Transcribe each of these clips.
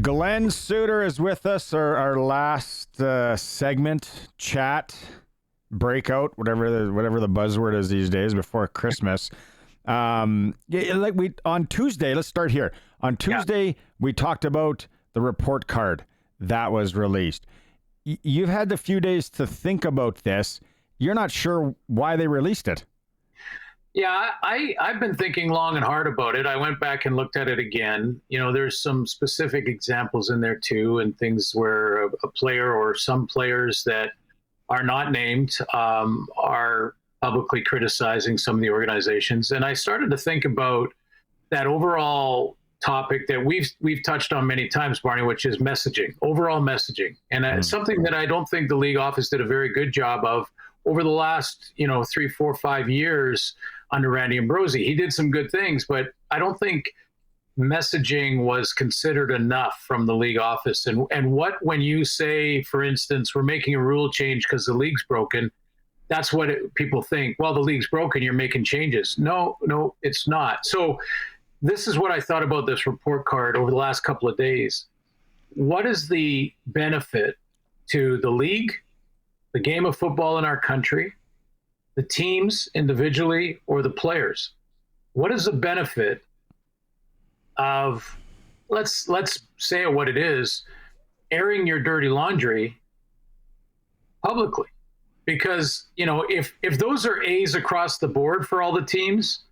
Glen Suitor is with us, our last segment, chat, breakout, whatever the buzzword is these days before Christmas. On Tuesday, let's start here. On Tuesday, we talked about the report card that was released. You've had a few days to think about this. You're not sure why they released it. Yeah, I've been thinking long and hard about it. I went back and looked at it again. You know, there's some specific examples in there too, and things where a player or some players that are not named are publicly criticizing some of the organizations. And I started to think about that overall topic that we've touched on many times, Barney, which is messaging, overall messaging. And it's something that I don't think the league office did a very good job of over the last, 3, 4, 5 years under Randy Ambrosie. He did some good things, but I don't think messaging was considered enough from the league office. And when you say, for instance, we're making a rule change because the league's broken, that's what people think. Well, the league's broken, you're making changes. No, it's not. So this is what I thought about this report card over the last couple of days. What is the benefit to the league, the game of football in our country, the teams individually, or the players? What is the benefit of, let's say it what it is, airing your dirty laundry publicly? Because, if those are A's across the board for all the teams,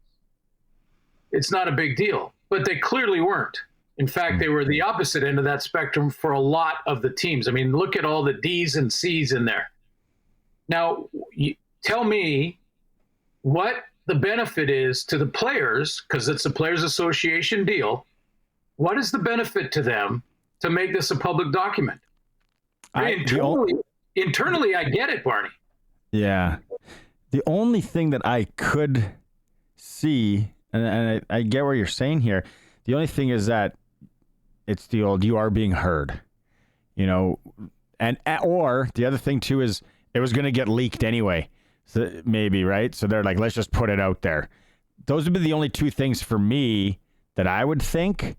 it's not a big deal. But they clearly weren't. In fact, they were the opposite end of that spectrum for a lot of the teams. I mean, look at all the D's and C's in there. Now, tell me what the benefit is to the players, because it's a Players Association deal. What is the benefit to them to make this a public document? Internally, I get it, Barney. Yeah. The only thing that I could see, and I get what you're saying here, the only thing is that it's the old, you are being heard, or the other thing too is it was going to get leaked anyway. So maybe, right? So they're like, let's just put it out there. Those would be the only two things for me that I would think.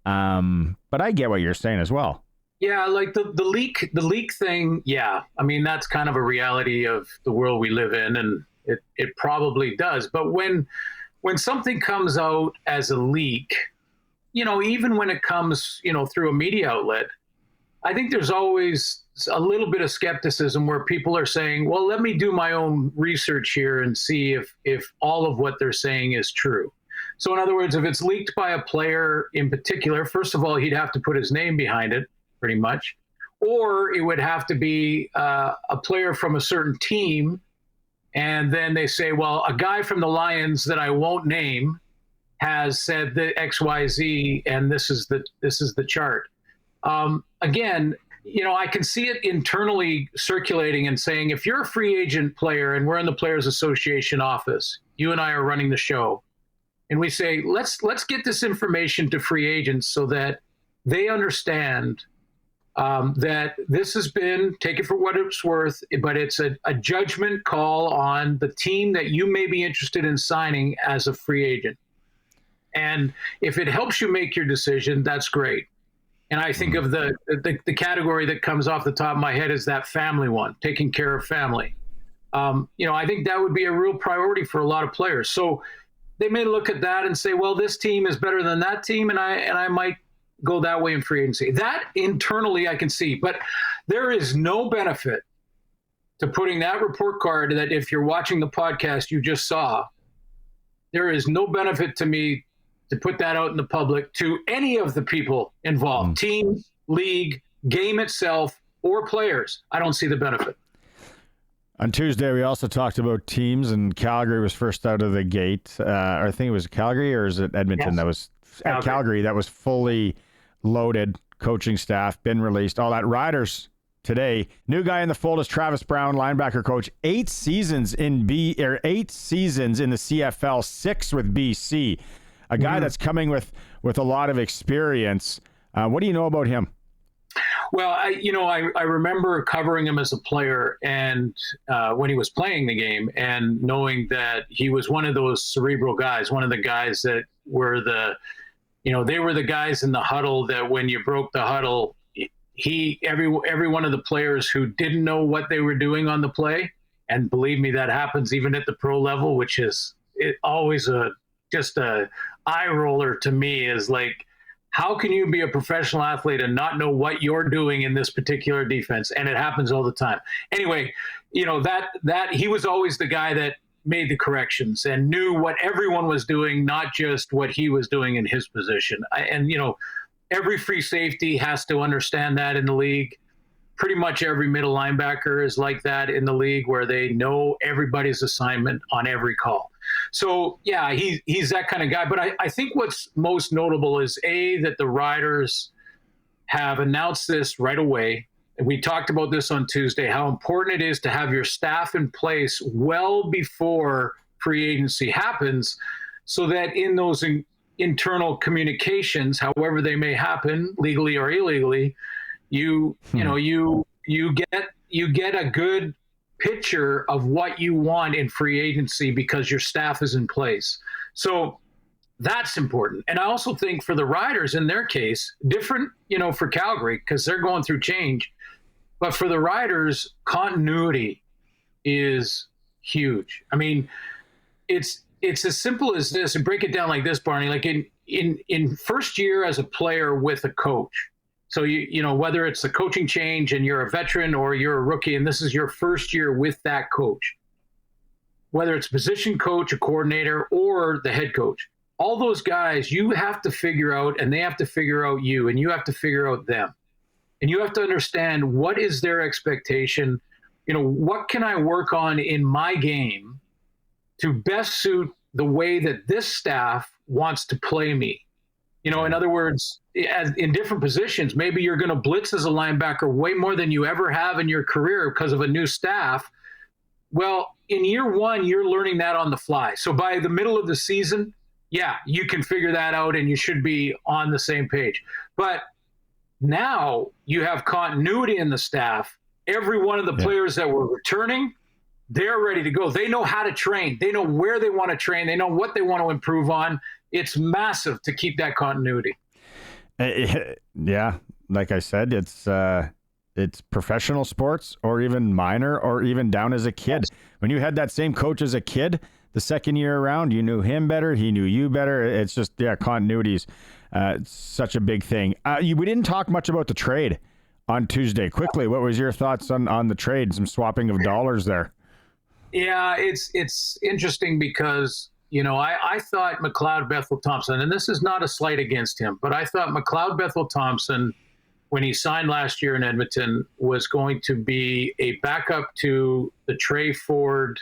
But I get what you're saying as well. Yeah, like the leak thing. Yeah, I mean, that's kind of a reality of the world we live in, and it probably does. But when something comes out as a leak, even when it comes, through a media outlet, I think there's always a little bit of skepticism where people are saying, well, let me do my own research here and see if all of what they're saying is true. So in other words, if it's leaked by a player in particular, first of all, he'd have to put his name behind it pretty much, or it would have to be a player from a certain team. And then they say, well, a guy from the Lions that I won't name has said the XYZ, and this is the chart. Again, I can see it internally circulating and saying, if you're a free agent player and we're in the Players Association office, you and I are running the show, and we say, let's get this information to free agents so that they understand that this has been, take it for what it's worth, but it's a judgment call on the team that you may be interested in signing as a free agent. And if it helps you make your decision, that's great. And I think of the category that comes off the top of my head is that family one, taking care of family. I think that would be a real priority for a lot of players. So they may look at that and say, well, this team is better than that team, and I might go that way in free agency. That internally I can see, but there is no benefit to putting that report card that if you're watching the podcast you just saw, there is no benefit to me to put that out in the public to any of the people involved, team, league, game itself, or players. I don't see the benefit. On Tuesday, we also talked about teams, and Calgary was first out of the gate. I think it was Calgary, or is it Edmonton? Yes. That was Calgary. That was fully loaded, coaching staff, been released, all that. Riders today, new guy in the fold is Travis Brown, linebacker coach, 8 seasons in the CFL, 6 with BC. A guy that's coming with a lot of experience. What do you know about him? Well, I remember covering him as a player, and when he was playing the game, and knowing that he was one of those cerebral guys, one of the guys that were the They were the guys in the huddle that when you broke the huddle, every one of the players who didn't know what they were doing on the play, and believe me, that happens even at the pro level, which is always just a eye roller to me, is like, how can you be a professional athlete and not know what you're doing in this particular defense? And it happens all the time. Anyway, that he was always the guy that made the corrections and knew what everyone was doing, not just what he was doing in his position. Every free safety has to understand that in the league. Pretty much every middle linebacker is like that in the league, where they know everybody's assignment on every call. So, yeah, he's that kind of guy. But I think what's most notable is, that the Riders have announced this right away. And we talked about this on Tuesday, how important it is to have your staff in place well before free agency happens, so that in those internal communications, however they may happen, legally or illegally, you get a good picture of what you want in free agency because your staff is in place. So that's important. And I also think for the Riders, in their case, different, for Calgary, because they're going through change. But for the Riders, continuity is huge. I mean, it's as simple as this, and break it down like this, Barney. Like in first year as a player with a coach, so whether it's the coaching change and you're a veteran or you're a rookie and this is your first year with that coach, whether it's position coach, a coordinator, or the head coach, all those guys you have to figure out, and they have to figure out you, and you have to figure out them. And you have to understand, what is their expectation? What can I work on in my game to best suit the way that this staff wants to play me? In other words, in different positions, maybe you're going to blitz as a linebacker way more than you ever have in your career because of a new staff. Well, in year one, you're learning that on the fly. So by the middle of the season, yeah, you can figure that out and you should be on the same page. But now you have continuity in the staff. Every one of the players that were returning, they're ready to go. They know how to train. They know where they want to train. They know what they want to improve on. It's massive to keep that continuity. Yeah, like I said, it's professional sports, or even minor, or even down as a kid. When you had that same coach as a kid, the second year around, you knew him better. He knew you better. It's just, continuity's such a big thing. We didn't talk much about the trade on Tuesday. Quickly, what was your thoughts on the trade? Some swapping of dollars there. Yeah, it's interesting because, I thought McLeod Bethel-Thompson, and this is not a slight against him, but I thought McLeod Bethel-Thompson, when he signed last year in Edmonton, was going to be a backup to the Trey Ford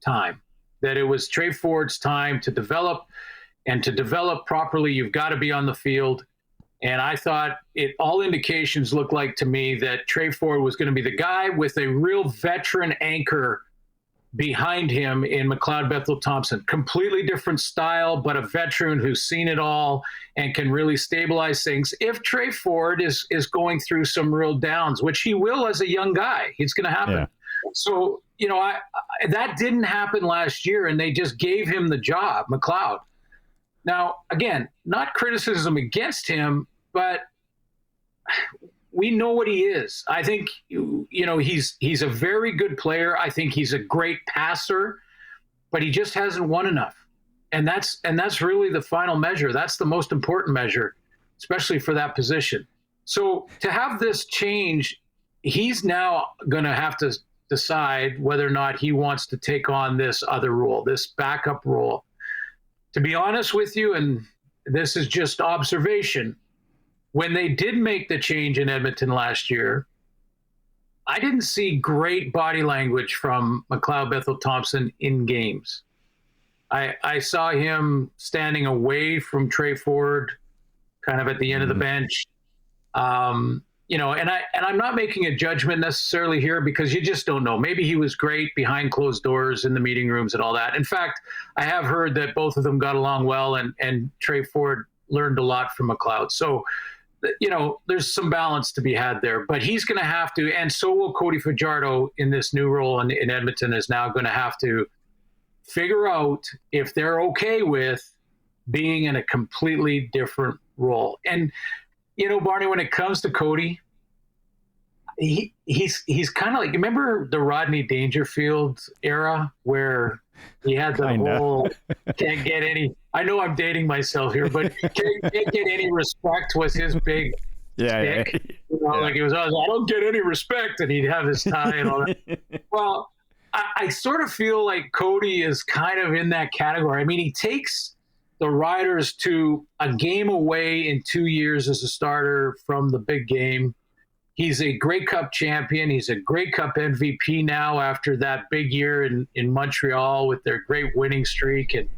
time. That it was Trey Ford's time to develop, and to develop properly, you've got to be on the field. And I thought all indications looked like to me that Trey Ford was going to be the guy with a real veteran anchor behind him in McLeod Bethel-Thompson. Completely different style, but a veteran who's seen it all and can really stabilize things. If Trey Ford is going through some real downs, which he will as a young guy, it's going to happen. Yeah. So, that didn't happen last year, and they just gave him the job, McLeod. Now, again, not criticism against him, but we know what he is. I think, he's a very good player. I think he's a great passer, but he just hasn't won enough. And that's really the final measure. That's the most important measure, especially for that position. So to have this change, he's now going to have to decide whether or not he wants to take on this other role, this backup role. To be honest with you, and this is just observation, when they did make the change in Edmonton last year, I didn't see great body language from McLeod Bethel-Thompson in games. I saw him standing away from Trey Ford, kind of at the end of the bench. And I'm not making a judgment necessarily here, because you just don't know. Maybe he was great behind closed doors in the meeting rooms and all that. In fact, I have heard that both of them got along well, and Trey Ford learned a lot from McLeod. So, there's some balance to be had there. But he's going to have to, and so will Cody Fajardo in this new role in Edmonton, is now going to have to figure out if they're okay with being in a completely different role. And, Barney, when it comes to Cody, he's kind of like, remember the Rodney Dangerfield era where he had the whole can't get any, I know I'm dating myself here, but can't get any respect was his big stick. Like he was always, I don't get any respect, and he'd have his tie and all that. Well, I sort of feel like Cody is kind of in that category. I mean, he takes the Riders to a game away in 2 years as a starter from the big game. He's a Grey Cup champion. He's a Grey Cup MVP now after that big year in Montreal with their great winning streak. And,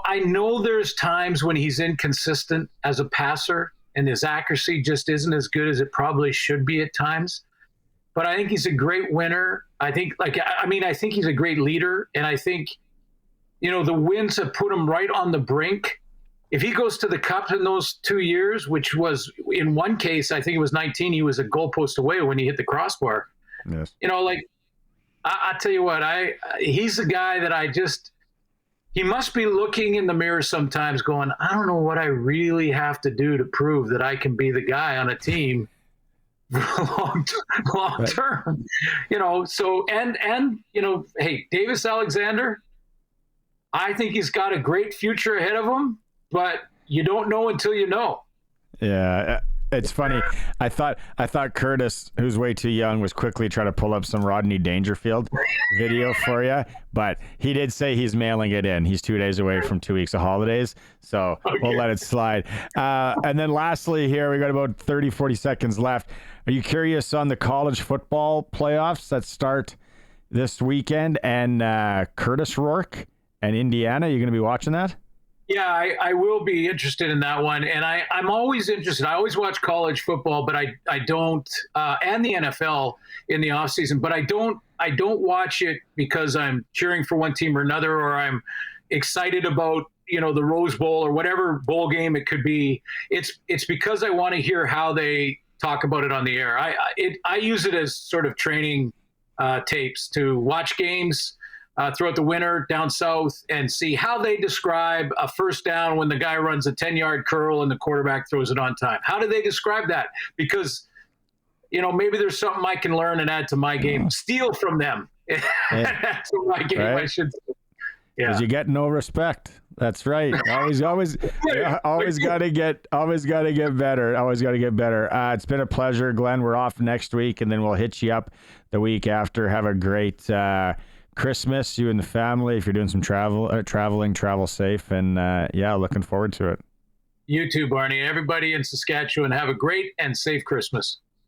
I know there's times when he's inconsistent as a passer and his accuracy just isn't as good as it probably should be at times. But I think he's a great winner. I think he's a great leader. And I think, the wins have put him right on the brink. If he goes to the Cup in those 2 years, which was in one case, I think it was 19, he was a goalpost away when he hit the crossbar. Yes. I tell you what, he's a guy that he must be looking in the mirror sometimes going, I don't know what I really have to do to prove that I can be the guy on a team long term. So, hey, Davis Alexander, I think he's got a great future ahead of him, but you don't know until you know. Yeah, it's funny. I thought Curtis, who's way too young, was quickly trying to pull up some Rodney Dangerfield video for you, but he did say he's mailing it in. He's 2 days away from 2 weeks of holidays, so we'll let it slide. And then lastly here, we got about 30, 40 seconds left. Are you curious on the college football playoffs that start this weekend and Curtis Rourke and Indiana? You going to be watching that? Yeah, I will be interested in that one. And I'm always interested. I always watch college football, but I don't, and the NFL in the off season, but I don't watch it because I'm cheering for one team or another, or I'm excited about, the Rose Bowl or whatever bowl game it could be. It's because I want to hear how they talk about it on the air. I use it as sort of training tapes to watch games throughout the winter down south and see how they describe a first down when the guy runs a 10-yard curl and the quarterback throws it on time. How do they describe that? Because, maybe there's something I can learn and add to my game, steal from them. That's my game, right? I should say. Yeah. Because you get no respect. That's right. Always got to get better. Always got to get better. It's been a pleasure, Glenn. We're off next week, and then we'll hit you up the week after. Have a great Christmas, you and the family. If you're doing some traveling, travel safe, and looking forward to it. You too, Barney. Everybody in Saskatchewan, have a great and safe Christmas.